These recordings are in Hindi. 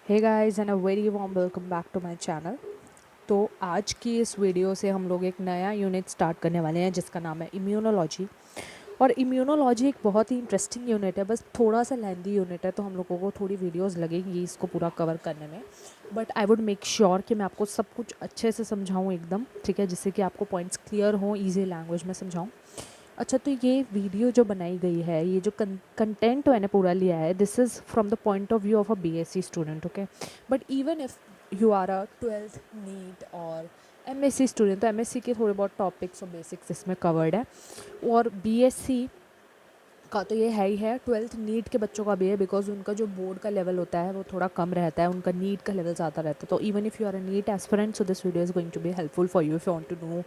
Hey guys and a very warm welcome back to my channel. तो आज की इस वीडियो से हम लोग एक नया यूनिट स्टार्ट करने वाले हैं जिसका नाम है इम्यूनोलॉजी। और इम्यूनोलॉजी एक बहुत ही इंटरेस्टिंग यूनिट है, बस थोड़ा सा लेंदी यूनिट है, तो हम लोगों को थोड़ी वीडियोस लगेंगी इसको पूरा कवर करने में। But I would make sure कि मैं आपको सब कुछ अच्छे से समझाऊँ एकदम, ठीक है, जिससे कि आपको पॉइंट्स क्लियर हों, ईजी लैंग्वेज में समझाऊँ। अच्छा, तो ये वीडियो जो बनाई गई है, ये जो कंटेंट मैंने पूरा लिया है, this is from the point of view of a BSc student, okay. But even if you are a 12th NEET और एमएससी स्टूडेंट, तो एमएससी के थोड़े बहुत टॉपिक्स और बेसिक्स इसमें कवर्ड है। और बीएससी का तो ये है ही है, 12th नीट के बच्चों का भी है, बिकॉज उनका जो बोर्ड का लेवल होता है वो थोड़ा कम रहता है, उनका नीट का लेवल ज़्यादा रहता है। तो even if you are a NEET aspirant, so this video is going to be helpful for you if you want to know,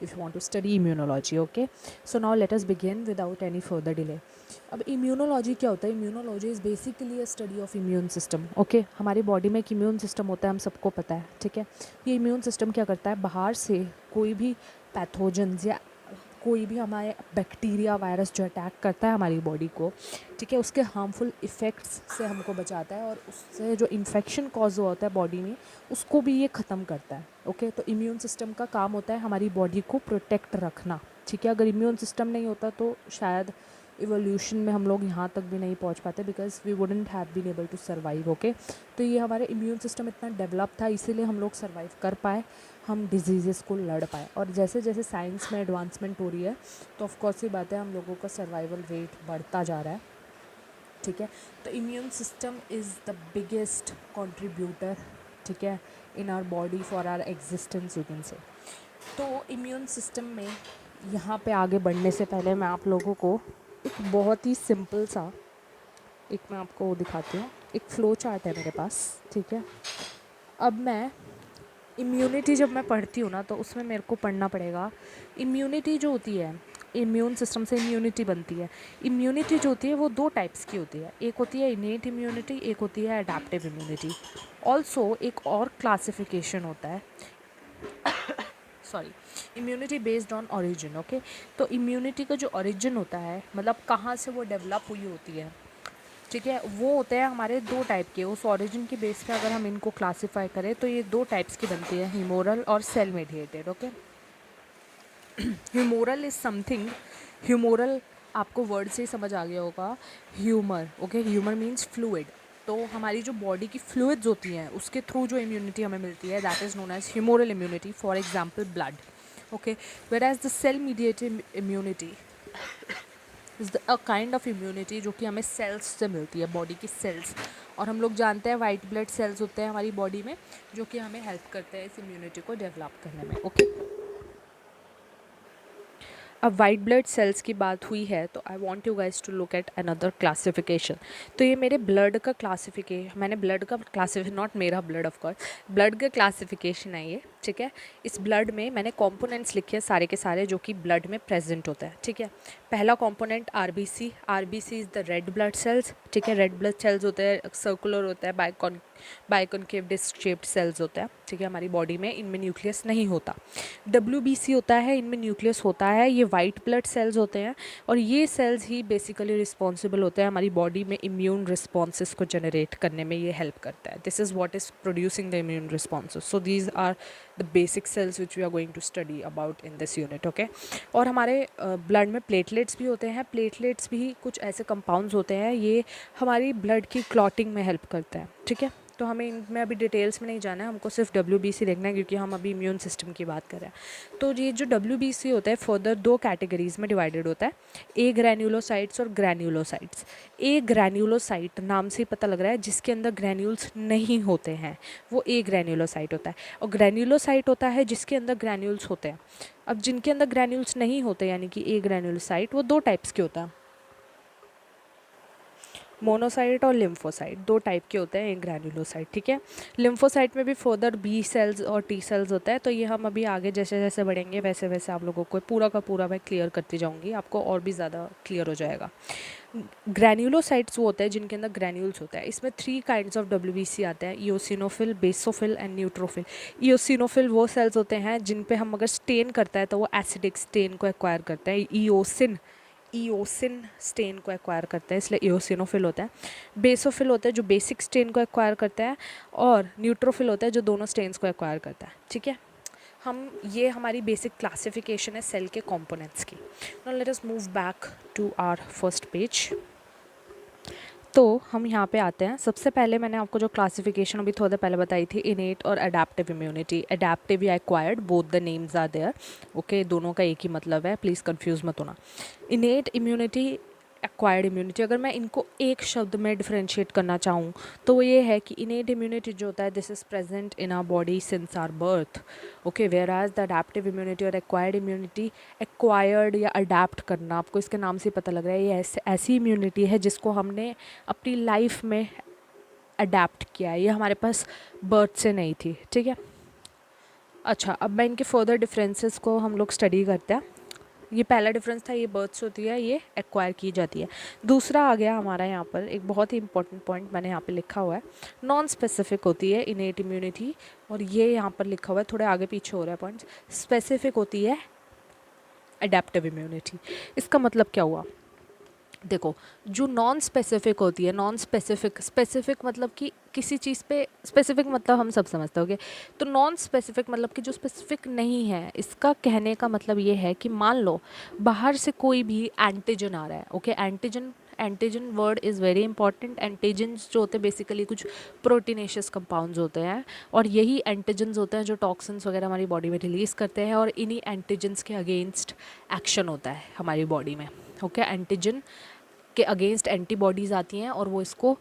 if you want to study immunology, okay. So now let us begin without any further delay. अब इम्यूनोलॉजी क्या होता है? Immunology is basically a study of immune system, okay. हमारी बॉडी में एक इम्यून सिस्टम होता है, हम सबको पता है, ठीक है। ये इम्यून सिस्टम क्या करता है? बाहर से कोई भी पैथोजन्स या कोई भी हमारे बैक्टीरिया वायरस जो अटैक करता है हमारी बॉडी को, ठीक है, उसके हार्मफुल इफ़ेक्ट्स से हमको बचाता है, और उससे जो इन्फेक्शन कॉज हुआ होता है बॉडी में, उसको भी ये ख़त्म करता है, ओके। तो इम्यून सिस्टम का काम होता है हमारी बॉडी को प्रोटेक्ट रखना, ठीक है। अगर इम्यून सिस्टम नहीं होता तो शायद इवोल्यूशन में हम लोग यहाँ तक भी नहीं पहुँच पाते, because we wouldn't have been able to survive, okay. तो ये हमारे इम्यून सिस्टम इतना डेवलप था, इसीलिए हम लोग सर्वाइव कर पाए, हम डिजीज़ेस को लड़ पाए। और जैसे जैसे साइंस में एडवांसमेंट हो रही है, तो ऑफकोर्स ये बात है, हम लोगों का सर्वाइवल रेट बढ़ता जा रहा है, ठीक है। तो immune system is the biggest contributor, ठीक है, in our body for our existence, you can say. तो इम्यून सिस्टम में यहाँ पे आगे बढ़ने से पहले मैं आप लोगों को एक बहुत ही सिंपल सा, एक मैं आपको वो दिखाती हूँ, एक फ़्लो चार्ट है मेरे पास, ठीक है। अब मैं इम्यूनिटी जब मैं पढ़ती हूँ ना, तो उसमें मेरे को पढ़ना पड़ेगा इम्यूनिटी जो होती है, इम्यून सिस्टम से इम्यूनिटी बनती है। इम्यूनिटी जो होती है वो दो टाइप्स की होती है, एक होती है इनेट इम्यूनिटी, एक होती है अडेप्टिव इम्यूनिटी। ऑल्सो एक और क्लासिफिकेशन होता है, sorry, immunity based on origin, okay. तो इम्यूनिटी का जो ओरिजिन होता है, मतलब कहाँ से वो डेवलप हुई होती है, ठीक है, वो होते हैं हमारे दो टाइप के। उस ओरिजिन के बेस पे अगर हम इनको क्लासीफाई करें तो ये दो टाइप्स की बनती है, ह्यूमोरल और cell mediated, okay. Humoral is something, humoral आपको वर्ड से ही समझ आ गया होगा, humour, okay. Humour means fluid. तो हमारी जो बॉडी की फ्लूइड्स होती हैं उसके थ्रू जो इम्यूनिटी हमें मिलती है, that is known as humoral immunity, for example blood, okay. Whereas the cell mediated immunity is a kind of immunity जो कि हमें सेल्स से मिलती है, बॉडी की सेल्स। और हम लोग जानते हैं वाइट ब्लड सेल्स होते हैं हमारी बॉडी में, जो कि हमें हेल्प करते हैं इस इम्यूनिटी को डेवलप करने में, ओके। अब वाइट ब्लड सेल्स की बात हुई है, तो I want you guys to look at another classification. तो ये मेरे ब्लड का क्लासिफिकेशन, मैंने ब्लड का क्लासिफिकेशन, नॉट मेरा ब्लड ऑफ कोर्स, ब्लड का क्लासिफिकेशन है ये, ठीक है। इस ब्लड में मैंने कंपोनेंट्स लिखे हैं सारे के सारे जो कि ब्लड में प्रेजेंट होता है, ठीक है। पहला component RBC, RBC is the red blood cells, ठीक है। रेड ब्लड सेल्स होते हैं, सर्कुलर होता है, बाइकॉनकेव डिस्क शेप्ड सेल्स होता है, ठीक है, हमारी बॉडी में, इनमें न्यूक्लियस नहीं होता। डब्ल्यूबीसी होता है, इनमें न्यूक्लियस होता है, ये वाइट ब्लड सेल्स होते हैं, और ये सेल्स ही बेसिकली रिस्पॉन्सिबल होते हैं हमारी बॉडी में इम्यून रिस्पॉन्सेस को जनरेट करने में, ये हेल्प करता है। This is what is producing the immune responses. So these are the basic cells which we are going to study about in this unit, okay. और हमारे ब्लड में प्लेटलेट्स भी होते हैं। प्लेटलेट्स भी कुछ ऐसे कंपाउंड्स होते हैं, ये हमारी ब्लड की क्लॉटिंग में हेल्प करता है, ठीक है। तो हमें इनमें अभी डिटेल्स में नहीं जाना है, हमको सिर्फ डब्ल्यूबीसी देखना है, क्योंकि हम अभी इम्यून सिस्टम की बात कर रहे हैं। तो ये जो डब्ल्यूबीसी होता है फर्दर दो कैटेगरीज में डिवाइडेड होता है, ए ग्रैन्युलोसाइट्स और ग्रैन्युलोसाइट्स। ए ग्रैन्युलोसाइट नाम से ही पता लग रहा है, जिसके अंदर ग्रैन्यूल्स नहीं होते हैं, वो ए ग्रैन्युलोसाइट होता है। और ग्रैन्युलोसाइट होता है जिसके अंदर ग्रैन्यूल्स होते हैं। अब जिनके अंदर ग्रैन्यूल्स नहीं होते, यानी कि ए ग्रैन्युलोसाइट, वो दो टाइप्स के होता है, मोनोसाइट और लिम्फोसाइट, दो टाइप के होते हैं एक ग्रैन्युलोसाइट, ठीक है। लिम्फोसाइट में भी फर्दर बी सेल्स और टी सेल्स होता है। तो ये हम अभी आगे जैसे जैसे बढ़ेंगे वैसे वैसे आप लोगों को पूरा का पूरा मैं क्लियर करती जाऊंगी, आपको और भी ज़्यादा क्लियर हो जाएगा। ग्रैन्युलोसाइट्स वो होते हैं जिनके अंदर ग्रैन्यूल्स होता है। इसमें थ्री काइंड्स ऑफ डब्ल्यूबीसी आते हैं, eosinophil, basophil and neutrophil. Eosinophil वो सेल्स होते हैं जिन पे हम अगर स्टेन करता है तो वो एसिडिक स्टेन को एक्वायर करता है, ईओसिन ईओसिन स्टेन को एक्वायर करता है, इसलिए ईओसिनोफिल होता है। बेसोफिल होता है जो बेसिक स्टेन को एक्वायर करता है, और न्यूट्रोफिल होता है जो दोनों स्टेन्स को एक्वायर करता है। ठीक है, हम ये हमारी बेसिक क्लासिफिकेशन है सेल के कंपोनेंट्स की। Now let us move back to our first page. तो हम यहाँ पे आते हैं। सबसे पहले मैंने आपको जो क्लासिफिकेशन अभी थोड़ा देर पहले बताई थी, इनेट और अडेप्टिव इम्यूनिटी। अडेप्टिव या acquired, both the names are there. Okay, दोनों का एक ही मतलब है, प्लीज़ कंफ्यूज मत होना। इनेट इम्यूनिटी, एक्वायर्ड इम्यूनिटी, अगर मैं इनको एक शब्द में डिफरेंशिएट करना चाहूँ तो वो ये है कि इनेट इम्यूनिटी जो होता है, this is present in our body since our birth. Okay, whereas the adaptive immunity और एक्वायर्ड इम्यूनिटी, एक्वायर्ड या अडेप्ट करना, आपको इसके नाम से पता लग रहा है, ये ऐसी इम्यूनिटी है जिसको हमने अपनी लाइफ में अडेप्ट किया है, ये हमारे पास बर्थ से नहीं थी। ठीक है, अच्छा, अब मैं इनके फर्दर डिफरेंसेस को हम लोग स्टडी करते हैं। ये पहला डिफरेंस था, ये बर्थ से होती है, ये एक्वायर की जाती है। दूसरा आ गया हमारा यहाँ पर एक बहुत ही इंपॉर्टेंट पॉइंट मैंने यहाँ पे लिखा हुआ है, नॉन स्पेसिफिक होती है इनेट इम्यूनिटी, और ये यहाँ पर लिखा हुआ है, थोड़े आगे पीछे हो रहा है पॉइंट्स। स्पेसिफिक होती है अडेप्टिव इम्यूनिटी। इसका मतलब क्या हुआ, देखो, जो नॉन स्पेसिफिक होती है, नॉन स्पेसिफिक, स्पेसिफिक मतलब कि किसी चीज़ पे, स्पेसिफिक मतलब हम सब समझते होंगे, तो नॉन स्पेसिफिक मतलब कि जो स्पेसिफिक नहीं है। इसका कहने का मतलब ये है कि मान लो बाहर से कोई भी एंटीजन आ रहा है। Okay, antigen, antigen word is very important. Antigens जो होते हैं बेसिकली कुछ प्रोटीनेशियस कंपाउंड्स होते हैं, और यही एंटीजन्स होते हैं जो टॉक्सिन्स वगैरह हमारी बॉडी में रिलीज़ करते हैं, और इन्हीं एंटीजन्स के अगेंस्ट एक्शन होता है हमारी बॉडी में। ओके, एंटीजन के अगेंस्ट एंटीबॉडीज़ आती हैं और वो इसको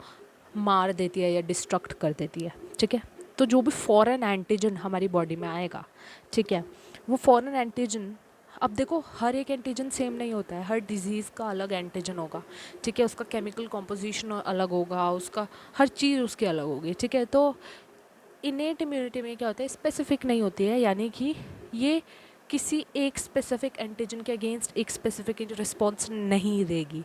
मार देती है या डिस्ट्रक्ट कर देती है। ठीक है, तो जो भी फॉरेन एंटीजन हमारी बॉडी में आएगा, ठीक है, वो फॉरेन एंटीजन, अब देखो हर एक एंटीजन सेम नहीं होता है, हर डिजीज़ का अलग एंटीजन होगा। ठीक है, उसका केमिकल कॉम्पोजिशन अलग होगा, उसका हर चीज़ उसकी अलग होगी। ठीक है, तो इनेट इम्यूनिटी में क्या होता है, स्पेसिफिक नहीं होती है, यानी कि ये किसी एक स्पेसिफिक एंटीजन के अगेंस्ट एक स्पेसिफिक रिस्पॉन्स नहीं देगी।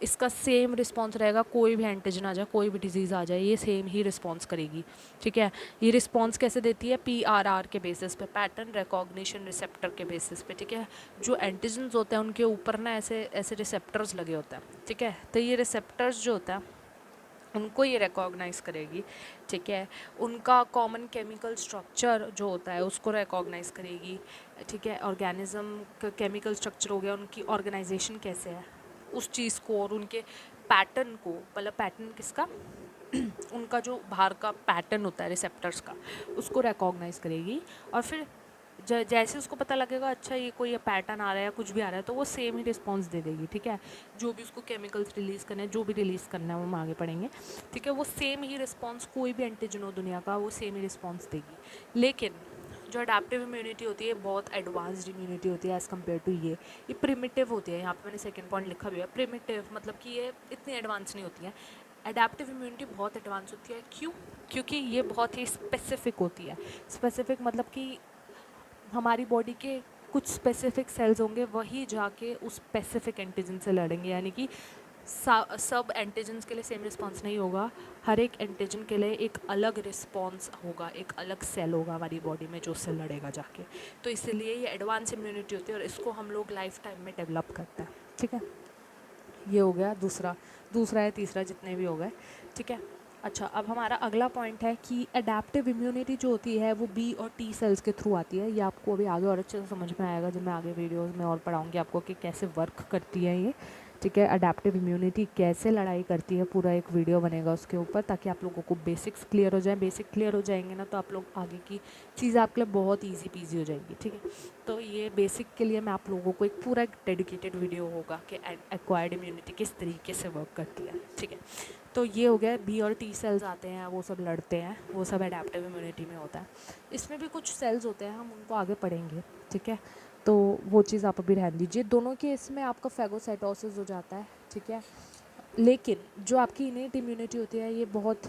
इसका सेम रिस्पॉन्स रहेगा, कोई भी एंटीजन आ जाए, कोई भी डिजीज़ आ जाए, ये सेम ही रिस्पॉन्स करेगी। ठीक है, ये रिस्पॉन्स कैसे देती है, PRR के बेसिस पे, पैटर्न रिकॉग्निशन रिसेप्टर के बेसिस पे। ठीक है, जो एंटीजन्स होते हैं उनके ऊपर ना ऐसे ऐसे रिसेप्टर्स लगे होते हैं। ठीक है, तो ये रिसेप्टर्स जो होता है उनको ये रिकॉग्नाइज़ करेगी। ठीक है, उनका कॉमन केमिकल स्ट्रक्चर जो होता है उसको रिकॉग्नाइज़ करेगी। ठीक है, ऑर्गेनिज्म का केमिकल स्ट्रक्चर हो गया, उनकी ऑर्गेनाइजेशन कैसे है उस चीज़ को, और उनके पैटर्न को, मतलब पैटर्न किसका उनका जो बाहर का पैटर्न होता है रिसेप्टर्स का, उसको रिकॉग्नाइज़ करेगी। और फिर जैसे उसको पता लगेगा अच्छा ये कोई पैटर्न आ रहा है या कुछ भी आ रहा है, तो वो सेम ही रिस्पॉन्स दे देगी। ठीक है, जो भी उसको केमिकल्स रिलीज़ करना है, जो भी रिलीज़ करना है वो हम आगे पढ़ेंगे। ठीक है, वो सेम ही रिस्पॉन्स, कोई भी एंटीजन हो दुनिया का, वो सेम ही रिस्पॉन्स देगी। लेकिन जो अडेप्टिव इम्यूनिटी होती है बहुत एडवांस्ड इम्यूनिटी होती है एज़ कम्पेयर टू ये प्रिमिटिव होती है। यहाँ पे मैंने सेकंड पॉइंट लिखा भी है, प्रिमिटिव मतलब कि ये इतनी एडवांस नहीं होती है। अडेप्टिव इम्यूनिटी बहुत एडवांस होती है, क्यों? क्योंकि ये बहुत ही स्पेसिफिक होती है। स्पेसिफिक मतलब कि हमारी बॉडी के कुछ स्पेसिफिक सेल्स होंगे, वही जाके उस स्पेसिफिक एंटीजन से लड़ेंगे, यानी कि सब एंटीजन्स के लिए सेम रिस्पॉन्स नहीं होगा, हर एक एंटीजन के लिए एक अलग रिस्पॉन्स होगा, एक अलग सेल होगा हमारी बॉडी में जो उससे लड़ेगा जाके। तो इसलिए ये एडवांस इम्यूनिटी होती है और इसको हम लोग लाइफ टाइम में डेवलप करते हैं। ठीक है, ये हो गया दूसरा, दूसरा या तीसरा जितने भी हो गए। ठीक है, अच्छा, अब हमारा अगला पॉइंट है कि अडेप्टिव इम्यूनिटी जो होती है वो बी और टी सेल्स के थ्रू आती है। ये आपको अभी आगे और अच्छे से समझ में आएगा जब मैं आगे वीडियोस में और पढ़ाऊँगी आपको कि कैसे वर्क करती है ये। ठीक है, अडेप्टिव इम्यूनिटी कैसे लड़ाई करती है, पूरा एक वीडियो बनेगा उसके ऊपर, ताकि आप लोगों को बेसिक्स क्लियर हो जाए। बेसिक क्लियर हो जाएंगे ना तो आप लोग आगे की चीज़ें आपके लिए बहुत ईजी पीजी हो जाएंगी। ठीक है, तो ये बेसिक के लिए मैं आप लोगों को एक पूरा एक डेडिकेटेड वीडियो होगा कि एक्वायर्ड इम्यूनिटी किस तरीके से वर्क करती है। ठीक है, तो ये हो गया, बी और टी सेल्स आते हैं, वो सब लड़ते हैं, वो सब अडेप्टिव इम्यूनिटी में होता है। इसमें भी कुछ सेल्स होते हैं, हम उनको आगे पढ़ेंगे। ठीक है, तो वो चीज़ आप अभी रहने दीजिए। दोनों केस में आपका फेगोसाइटोसिस हो जाता है। ठीक है, लेकिन जो आपकी इनेट इम्यूनिटी होती है ये बहुत,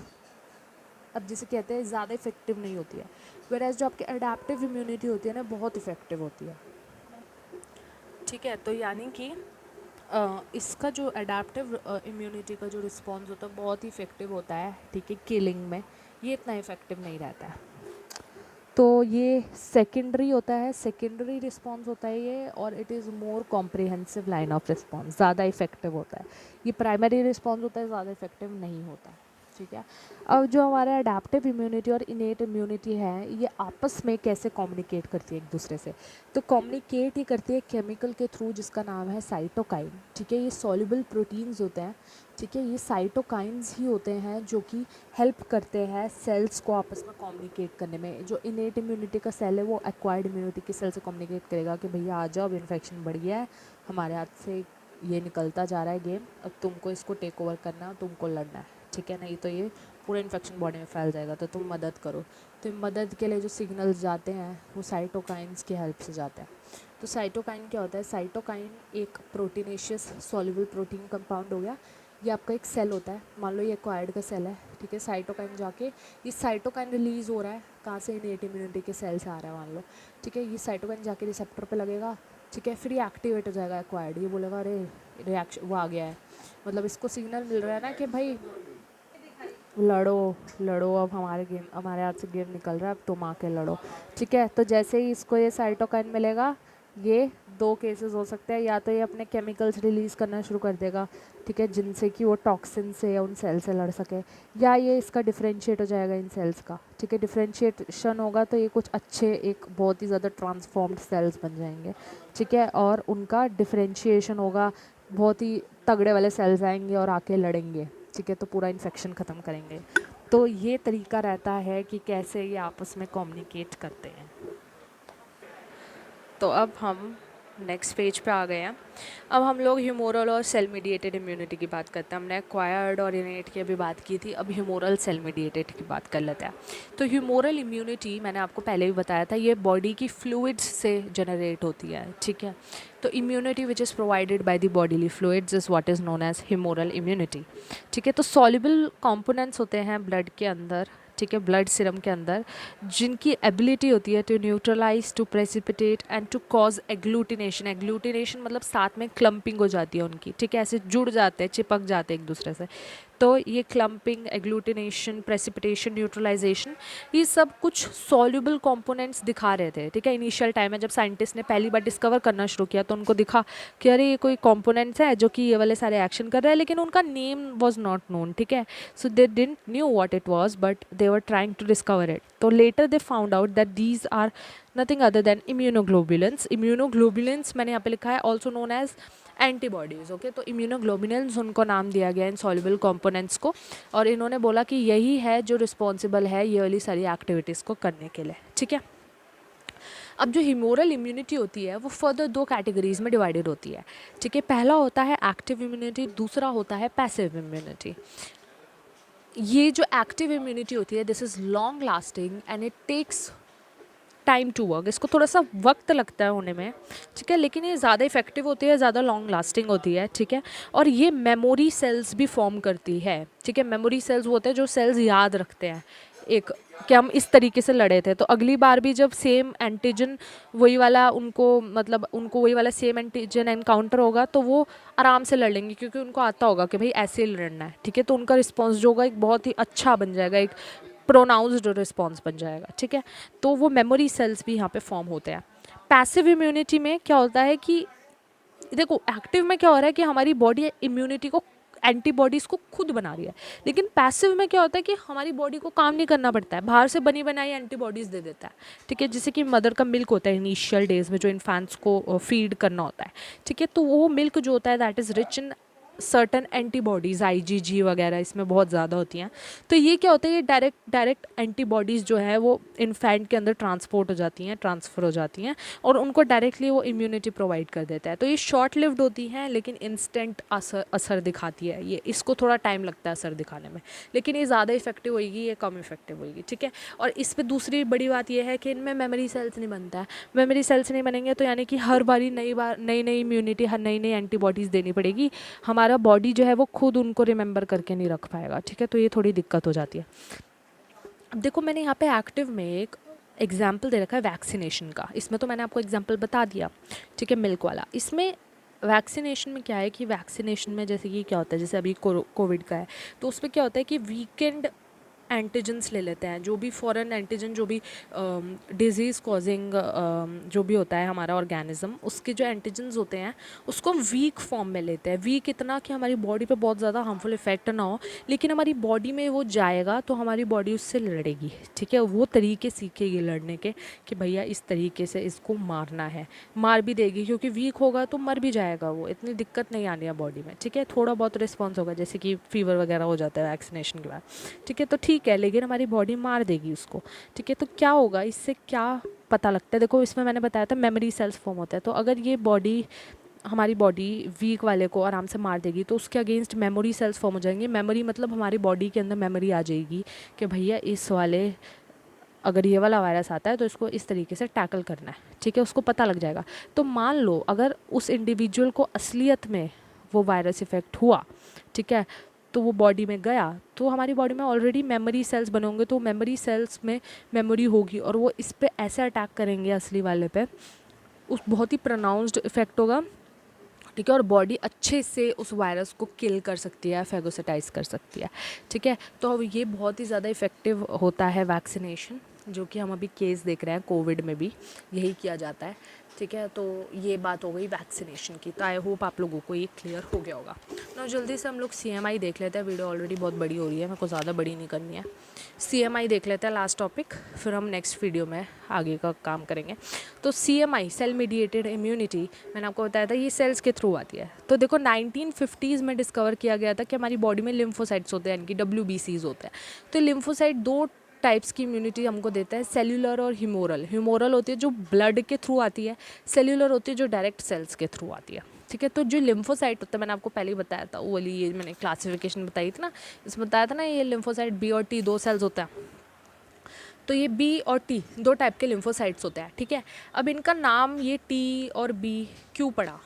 अब जिसे कहते हैं ज़्यादा इफेक्टिव नहीं होती है, वेराज जो आपकी अडेप्टिव इम्यूनिटी होती है ना बहुत इफेक्टिव होती है। ठीक है, तो यानी कि इसका जो अडेप्टिव इम्यूनिटी का जो रिस्पॉन्स होता है बहुत ही इफेक्टिव होता है। ठीक है, किलिंग में ये इतना इफेक्टिव नहीं रहता है। तो ये सेकेंडरी होता है, सेकेंडरी रिस्पॉन्स होता है ये, और it is more comprehensive line of response, ज़्यादा इफेक्टिव होता है। ये प्राइमरी रिस्पॉन्स होता है, ज़्यादा इफेक्टिव नहीं होता, ठीक है। अब जो हमारा अडेप्टिव इम्यूनिटी और इनेट इम्यूनिटी है, ये आपस में कैसे कम्युनिकेट करती है एक दूसरे से? तो कम्युनिकेट ही करती है केमिकल के थ्रू, जिसका नाम है साइटोकाइन, ठीक है। ये सॉल्युबल प्रोटीन्स होते हैं, ठीक है। ये साइटोकाइंस ही होते हैं जो कि हेल्प करते हैं सेल्स को आपस में कम्युनिकेट करने में। जो इनेट इम्यूनिटी का सेल है वो एक्वायर्ड इम्यूनिटी के सेल से कम्युनिकेट करेगा कि भैया आ जाओ, अब इन्फेक्शन बढ़ गया है, हमारे हाथ से ये निकलता जा रहा है गेम, अब तुमको इसको टेक ओवर करना है, तुमको लड़ना है, ठीक है। नहीं तो ये पूरा इन्फेक्शन बॉडी में फैल जाएगा, तो तुम मदद करो। तो मदद के लिए जो सिग्नल्स जाते हैं वो साइटोकाइंस की हेल्प से जाते हैं। तो साइटोकाइन क्या होता है? साइटोकाइन एक प्रोटीनेशियस सॉल्युबल प्रोटीन कंपाउंड हो गया। ये आपका एक सेल होता है, मान लो ये एक्वायर्ड का सेल है, ठीक है। साइटोकाइन जाके ये साइटोकाइन रिलीज़ हो रहा है कहाँ से? इनेट इम्यूनिटी के सेल से आ रहा है मान लो, ठीक है। ये साइटोकाइन जाके रिसेप्टर पे लगेगा, ठीक है। फिर ये एक्टिवेट हो जाएगा एक्वायर्ड, ये बोलेगा अरे रिएक्शन वो आ गया है, मतलब इसको सिग्नल मिल रहा है ना कि भाई लड़ो लड़ो, अब हमारे हाथ से गेम निकल रहा है, अब तुम आके लड़ो, ठीक है। तो जैसे ही इसको ये साइटोकाइन मिलेगा, ये दो केसेस हो सकते हैं, या तो ये अपने केमिकल्स रिलीज़ करना शुरू कर देगा, ठीक है, जिनसे कि वो टॉक्सिन से या उन सेल से लड़ सके, या ये इसका डिफ्रेंशिएट हो जाएगा इन सेल्स का, ठीक है। डिफ्रेंशिएशन होगा तो ये कुछ अच्छे एक बहुत ही ज़्यादा ट्रांसफॉर्म्ड सेल्स बन जाएंगे, ठीक है। और उनका डिफ्रेंशिएशन होगा, बहुत ही तगड़े वाले सेल्स आएंगे और आके लड़ेंगे, ठीक है। तो पूरा इन्फेक्शन ख़त्म करेंगे। तो ये तरीका रहता है कि कैसे ये आपस में कम्युनिकेट करते हैं। तो अब हम नेक्स्ट पेज पे आ गए हैं। अब हम लोग ह्यूमोरल और सेल मीडिएटेड इम्यूनिटी की बात करते हैं। हमने एक्वायर्ड और इनेट की अभी बात की थी, अब ह्यूमोरल सेल मीडिएटेड की बात कर लेते हैं। तो ह्यूमोरल इम्यूनिटी मैंने आपको पहले भी बताया था, ये बॉडी की फ्लूइड्स से जनरेट होती है, ठीक है। तो immunity which is provided by the bodily fluids is what is known as humoral immunity, ठीक है। तो सॉल्युबल कंपोनेंट्स होते हैं ब्लड के अंदर, ठीक है, ब्लड सीरम के अंदर, जिनकी एबिलिटी होती है to neutralise, to precipitate and to cause agglutination. Agglutination मतलब साथ में क्लम्पिंग हो जाती है उनकी, ठीक है, ऐसे जुड़ जाते हैं, चिपक जाते हैं एक दूसरे से। तो ये क्लम्पिंग, एग्लूटिनेशन, प्रेसिपिटेशन, न्यूट्रलाइजेशन, ये सब कुछ सॉल्युबल कंपोनेंट्स दिखा रहे थे, ठीक है। इनिशियल टाइम में जब साइंटिस्ट ने पहली बार डिस्कवर करना शुरू किया तो उनको दिखा कि अरे ये कोई कंपोनेंट्स है जो कि ये वाले सारे एक्शन कर रहे हैं, लेकिन उनका नेम वाज नॉट नोन, ठीक है। So they didn't knew what it was, but they were trying to discover it. तो later they found out that these are nothing other than immunoglobulins. Immunoglobulins मैंने यहाँ पे लिखा है also known as antibodies, okay. तो इम्यूनोग्लोबुलिन्स उनको नाम दिया गया इन सॉल्युबल कंपोनेंट्स को, और इन्होंने बोला कि यही है जो रिस्पॉन्सिबल है ये वाली सारी एक्टिविटीज़ को करने के लिए, ठीक है। अब जो ह्यूमोरल इम्यूनिटी होती है वो फर्दर दो कैटेगरीज में डिवाइडेड होती है, ठीक है। पहला होता है एक्टिव इम्यूनिटी, दूसरा होता है पैसिव इम्यूनिटी। ये जो एक्टिव इम्यूनिटी होती है this is long lasting and it takes time to work. इसको थोड़ा सा वक्त लगता है होने में, ठीक है, लेकिन ये ज़्यादा इफेक्टिव होती है, ज़्यादा लॉन्ग लास्टिंग होती है, ठीक है। और ये मेमोरी सेल्स भी फॉर्म करती है, ठीक है। मेमोरी सेल्स वो होते हैं जो सेल्स याद रखते हैं एक, कि हम इस तरीके से लड़े थे, तो अगली बार भी जब सेम एंटीजन वही वाला उनको, मतलब उनको वही वाला सेम एंटीजन एनकाउंटर होगा तो वो आराम से लड़ लेंगे, क्योंकि उनको आता होगा कि भाई ऐसे ही लड़ना है, ठीक है। तो उनका रिस्पॉन्स जो होगा एक बहुत ही अच्छा बन जाएगा, एक प्रोनाउंस्ड रिस्पॉन्स बन जाएगा, ठीक है। तो वो मेमोरी सेल्स भी यहाँ पे फॉर्म होते हैं। पैसिव इम्यूनिटी में क्या होता है कि देखो, एक्टिव में क्या हो रहा है कि हमारी बॉडी इम्यूनिटी को, एंटीबॉडीज़ को खुद बना रही है, लेकिन पैसिव में क्या होता है कि हमारी बॉडी को काम नहीं करना पड़ता है, बाहर से बनी बनाई एंटीबॉडीज़ दे देता है, ठीक है। जैसे कि मदर का मिल्क होता है इनिशियल डेज में जो इन्फेंट्स को फीड करना होता है, ठीक है। तो वो मिल्क जो होता है that is rich in certain antibodies, IgG वगैरह इसमें बहुत ज़्यादा होती हैं। तो ये क्या होता है, ये डायरेक्ट एंटीबॉडीज़ जो है वो इन्फेंट के अंदर ट्रांसपोर्ट हो जाती हैं, ट्रांसफ़र हो जाती हैं, और उनको डायरेक्टली वो इम्यूनिटी प्रोवाइड कर देता है। तो ये शॉर्ट लिव्ड होती हैं, लेकिन इंस्टेंट असर दिखाती है, ये इसको थोड़ा टाइम लगता है असर दिखाने में, लेकिन ये ज़्यादा इफेक्टिव होगी, ये कम इफेक्टिव होगी, ठीक है। और इस पर दूसरी बड़ी बात यह है कि इनमें मेमोरी सेल्स नहीं बनता है। मेमोरी सेल्स नहीं बनेंगे तो यानी कि हर बारी नई नई इम्यूनिटी, हर नई नई एंटीबॉडीज़ देनी पड़ेगी, हमारा बॉडी जो है वो खुद उनको रिमेंबर करके नहीं रख पाएगा, ठीक है। तो ये थोड़ी दिक्कत हो जाती है। अब देखो, मैंने यहाँ पे एक्टिव में एक एग्जाम्पल दे रखा है वैक्सीनेशन का, इसमें तो मैंने आपको एग्जाम्पल बता दिया, ठीक है, मिल्क वाला। इसमें वैक्सीनेशन में क्या है कि वैक्सीनेशन में जैसे कि क्या होता है, जैसे अभी कोविड का है, तो उसमें क्या होता है कि वीकेंड एंटीजन्स ले लेते हैं, जो भी फॉरेन एंटीजन, जो भी डिजीज़ कॉजिंग जो भी होता है हमारा ऑर्गेनिज्म, उसके जो एंटीजन्स होते हैं उसको हम वीक फॉर्म में लेते हैं। वीक इतना कि हमारी बॉडी पे बहुत ज़्यादा हार्मफुल इफेक्ट ना हो, लेकिन हमारी बॉडी में वो जाएगा तो हमारी बॉडी उससे लड़ेगी, ठीक है, वो तरीके सीखेगी लड़ने के कि भैया इस तरीके से इसको मारना है, मार भी देगी, क्योंकि वीक होगा तो मर भी जाएगा वो, इतनी दिक्कत नहीं आनी है बॉडी में, ठीक है, थोड़ा बहुत रिस्पॉन्स होगा, जैसे कि फीवर वगैरह हो जाता है वैक्सीनेशन के बाद, ठीक है, तो ठीक है, लेकिन हमारी बॉडी मार देगी उसको, ठीक है। तो क्या होगा इससे, क्या पता लगता है, देखो इसमें मैंने बताया था मेमोरी सेल्स फॉर्म होता है, तो अगर ये बॉडी, हमारी बॉडी वीक वाले को आराम से मार देगी तो उसके अगेंस्ट मेमोरी सेल्स फॉर्म हो जाएंगे। मेमोरी मतलब हमारी बॉडी के अंदर मेमोरी आ जाएगी कि भैया इस वाले, अगर ये वाला वायरस आता है तो इसको इस तरीके से टैकल करना है, ठीक है, उसको पता लग जाएगा। तो मान लो अगर उस इंडिविजुअल को असलियत में वो वायरस इफेक्ट हुआ, ठीक है, तो वो बॉडी में गया, तो हमारी बॉडी में ऑलरेडी मेमोरी सेल्स बने होंगे, तो मेमोरी सेल्स में मेमोरी होगी और वो इस पे ऐसे अटैक करेंगे असली वाले पे, उस बहुत ही प्रोनाउंस्ड इफेक्ट होगा, ठीक है, और बॉडी अच्छे से उस वायरस को किल कर सकती है, फैगोसाइटाइज कर सकती है, ठीक है। तो ये बहुत ही ज़्यादा इफ़ेक्टिव होता है वैक्सीनेशन, जो कि हम अभी केस देख रहे हैं, कोविड में भी यही किया जाता है, ठीक है। तो ये बात हो गई वैक्सीनेशन की, तो आई होप आप लोगों को ये क्लियर हो गया होगा ना। जल्दी से हम लोग CMI देख लेते हैं, वीडियो ऑलरेडी बहुत बड़ी हो रही है, मेरे को ज़्यादा बड़ी नहीं करनी है। CMI देख लेते हैं लास्ट टॉपिक, फिर हम नेक्स्ट वीडियो में आगे का काम करेंगे। तो CMI सेल मीडिएटेड इम्यूनिटी, मैंने आपको बताया था ये सेल्स के थ्रू आती है। तो देखो 1950s में डिस्कवर किया गया था कि हमारी बॉडी में लिम्फोसाइट्स होते हैं, यानी कि WBCs होते हैं। तो लिम्फोसाइट दो टाइप्स की इम्यूनिटी हमको देता है, सेल्यूलर और ह्यूमोरल। ह्यूमोरल होती है जो ब्लड के थ्रू आती है, सेल्यूलर होती है जो डायरेक्ट सेल्स के थ्रू आती है, ठीक है। तो जो लिम्फोसाइट होता है, मैंने आपको पहले ही बताया था, वो वाली ये मैंने क्लासिफिकेशन बताई थी ना, इसमें बताया था ना, ये लिम्फोसाइट B और T दो सेल्स होते हैं। तो ये B और T दो टाइप के लिम्फोसाइट्स होते हैं, ठीक है। अब इनका नाम ये T और B क्यों पड़ा,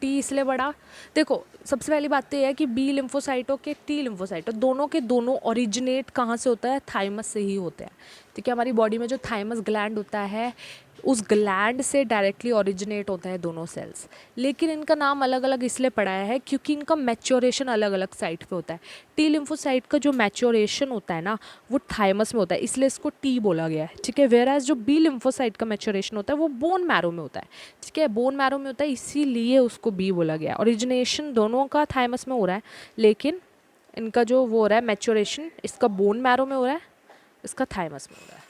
T इसलिए पड़ा, देखो सबसे पहली बात तो ये है कि B लिम्फोसाइट हो के T लिम्फोसाइट हो, दोनों के दोनों ओरिजिनेट कहाँ से होता है, थाइमस से ही होते हैं, ठीक है। हमारी बॉडी में जो थाइमस ग्लैंड होता है, उस ग्लैंड से डायरेक्टली ओरिजिनेट होते हैं दोनों सेल्स, लेकिन इनका नाम अलग अलग इसलिए पड़ा है क्योंकि इनका मैच्योरेशन अलग अलग साइट पे होता है। T लिम्फोसाइट का जो मैच्योरेशन होता है ना, वो थाइमस में होता है, इसलिए इसको T बोला गया है, ठीक है। वेयरएज जो B लिम्फोसाइट का मैच्योरेशन होता है वो बोन मैरो में होता है, ठीक है, बोन मैरो में होता है, इसीलिए उसको B बोला गया है। ओरिजिनेशन दोनों का थाइमस में हो रहा है, लेकिन इनका जो वो हो रहा है मैच्योरेशन, इसका बोन मैरो में हो रहा है, इसका थाइमस में हो रहा है।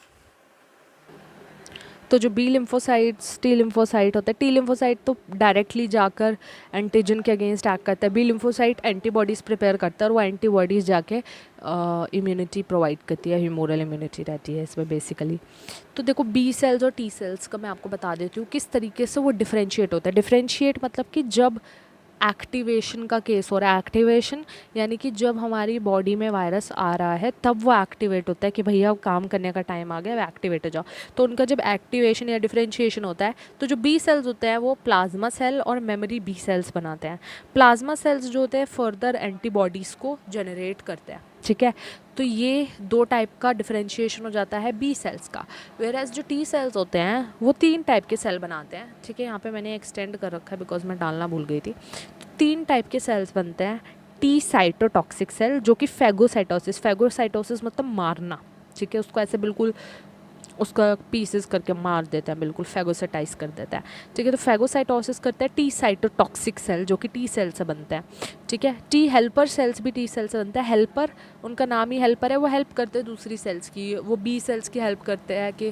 तो जो B लिम्फोसाइट्स, T लिम्फोसाइट होता है, T लिम्फोसाइट तो डायरेक्टली जाकर एंटीजन के अगेंस्ट एक्ट करता है, B लिम्फोसाइट एंटीबॉडीज़ प्रिपेयर करता है और वो एंटीबॉडीज़ जाके इम्यूनिटी प्रोवाइड करती है, ह्यूमोरल इम्यूनिटी रहती है इसमें बेसिकली। तो देखो B सेल्स और T सेल्स का मैं आपको बता देती हूँ किस तरीके से वो डिफ्रेंशिएट होता है। डिफ्रेंशिएट मतलब कि जब एक्टिवेशन का केस हो रहा है, एक्टिवेशन यानी कि जब हमारी बॉडी में वायरस आ रहा है तब वो एक्टिवेट होता है कि भैया काम करने का टाइम आ गया, एक्टिवेट हो जाओ। तो उनका जब एक्टिवेशन या डिफरेंशिएशन होता है तो जो B सेल्स होते हैं वो प्लाज्मा सेल और मेमोरी B सेल्स बनाते हैं। प्लाज्मा सेल्स जो होते हैं फर्दर एंटीबॉडीज़ को जनरेट करते हैं, ठीक है। तो ये दो टाइप का डिफरेंशिएशन हो जाता है B सेल्स का। वेयरएज जो T सेल्स होते हैं वो तीन टाइप के सेल बनाते हैं, ठीक है। यहाँ पे मैंने एक्सटेंड कर रखा है बिकॉज मैं डालना भूल गई थी। तो तीन टाइप के सेल्स बनते हैं। T साइटोटॉक्सिक सेल जो कि फैगोसाइटोसिस मतलब मारना, ठीक है, उसको ऐसे बिल्कुल उसका पीसेस करके मार देता है, बिल्कुल फैगोसाइटाइज कर देता है, ठीक है। तो फैगोसाइटोसिस करता है T साइटोटॉक्सिक सेल जो कि T सेल से बनते हैं, ठीक है। T हेल्पर सेल्स भी T सेल से बनता है। हेल्पर, उनका नाम ही हेल्पर है, वो हेल्प करते हैं दूसरी सेल्स की, वो B सेल्स की हेल्प करते हैं कि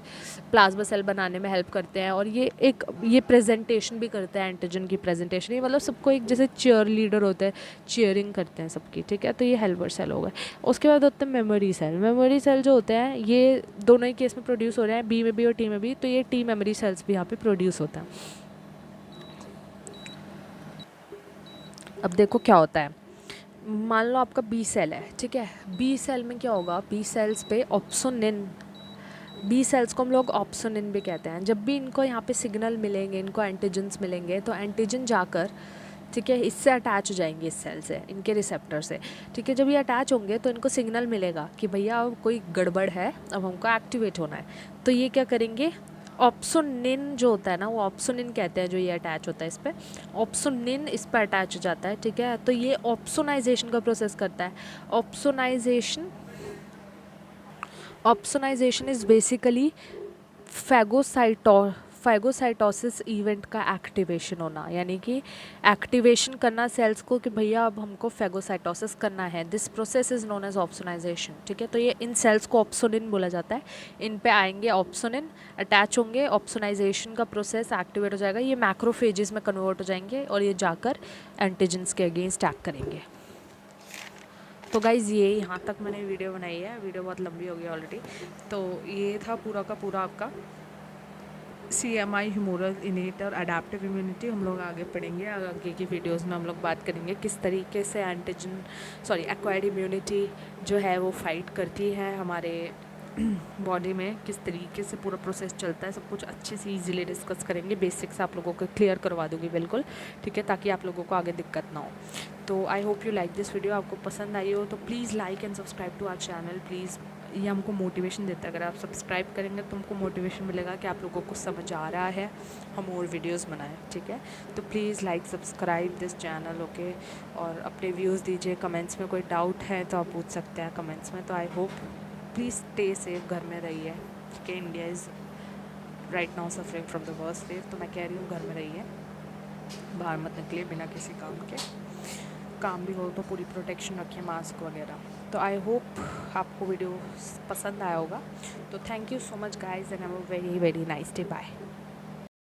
प्लाज्मा सेल बनाने में हेल्प करते हैं, और ये प्रेजेंटेशन भी करते हैं, एंटीजन की प्रेजेंटेशन, ये मतलब सबको एक जैसे चीयर लीडर होते हैं, चीयरिंग करते हैं सबकी, ठीक है। तो ये हेल्पर सेल हो गए। उसके बाद होते हैं मेमोरी सेल। मेमोरी सेल जो होते हैं ये दोनों ही केस में प्रोड्यूस हो रहे हैं, B में भी और T में भी, तो ये T मेमोरी सेल्स भी यहाँ पे प्रोड्यूस होता है। अब देखो क्या होता है, मान लो आपका B सेल है, ठीक है। B सेल में क्या होगा, B सेल्स पे ऑप्सोनिन, B सेल्स को हम लोग ऑप्सोनिन भी कहते हैं। जब भी इनको यहाँ पे सिग्नल मिलेंगे, इनको एंटीजन्स मिलेंगे, तो एंटीजन जाकर, ठीक है, इससे अटैच हो जाएंगे, इस सेल से, इनके रिसेप्टर से, ठीक है। जब ये अटैच होंगे तो इनको सिग्नल मिलेगा कि भैया अब कोई गड़बड़ है, अब हमको एक्टिवेट होना है। तो ये क्या करेंगे, ऑप्सोनिन जो होता है ना, वो ऑप्सोनिन कहते हैं जो ये अटैच होता है इस पर, ऑप्सोनिन इस पर अटैच हो जाता है, ठीक है। तो ये ऑप्सोनाइजेशन का प्रोसेस करता है। Opsonisation opsonisation is basically phagocytosis event का एक्टिवेशन होना, यानी कि एक्टिवेशन करना सेल्स को कि भैया अब हमको फैगोसाइटोसिस करना है। This process is known as opsonisation, ठीक है। तो ये इन सेल्स को ऑप्सोनिन बोला जाता है। इन पे आएंगे ऑप्सोनिन, अटैच होंगे, ऑप्सोनाइजेशन का प्रोसेस एक्टिवेट हो जाएगा, ये मैक्रोफेजेस में कन्वर्ट हो जाएंगे और ये जाकर एंटीजेंस के अगेंस्ट एक्ट करेंगे। तो गाइज़ ये यहाँ तक मैंने वीडियो बनाई है, वीडियो बहुत लंबी हो गई ऑलरेडी। तो ये था पूरा का पूरा आपका CMI, ह्यूमरल इनेट और अडेप्टिव इम्यूनिटी। हम लोग आगे पढ़ेंगे, आगे की वीडियोस में हम लोग बात करेंगे किस तरीके से एक्वायर्ड इम्यूनिटी जो है वो फाइट करती है हमारे बॉडी में, किस तरीके से पूरा प्रोसेस चलता है, सब कुछ अच्छे से इजीली डिस्कस करेंगे। बेसिक्स आप लोगों को क्लियर करवा दूँगी बिल्कुल, ठीक है, ताकि आप लोगों को आगे दिक्कत ना हो। तो I hope you like this video. आपको पसंद आई हो तो please like and subscribe to our channel please. ये हमको मोटिवेशन देता है, अगर आप सब्सक्राइब करेंगे तो हमको मोटिवेशन मिलेगा कि आप लोगों को समझ आ रहा है, हम और वीडियोस बनाएं, ठीक है। तो please like subscribe this channel, okay. और अपने व्यूज़ दीजिए, कमेंट्स में कोई डाउट है तो आप पूछ सकते हैं कमेंट्स में। तो I hope please stay safe, घर में रहिए, ठीक है। India is right now suffering from the worst wave, तो मैं कह रही हूँ घर में रहिए, बाहर मत निकलिए बिना किसी काम के। काम भी हो तो पूरी प्रोटेक्शन रखिए, मास्क वगैरह। तो आई होप आपको वीडियो पसंद आया होगा। तो thank you so much guys and have a very very nice day, bye.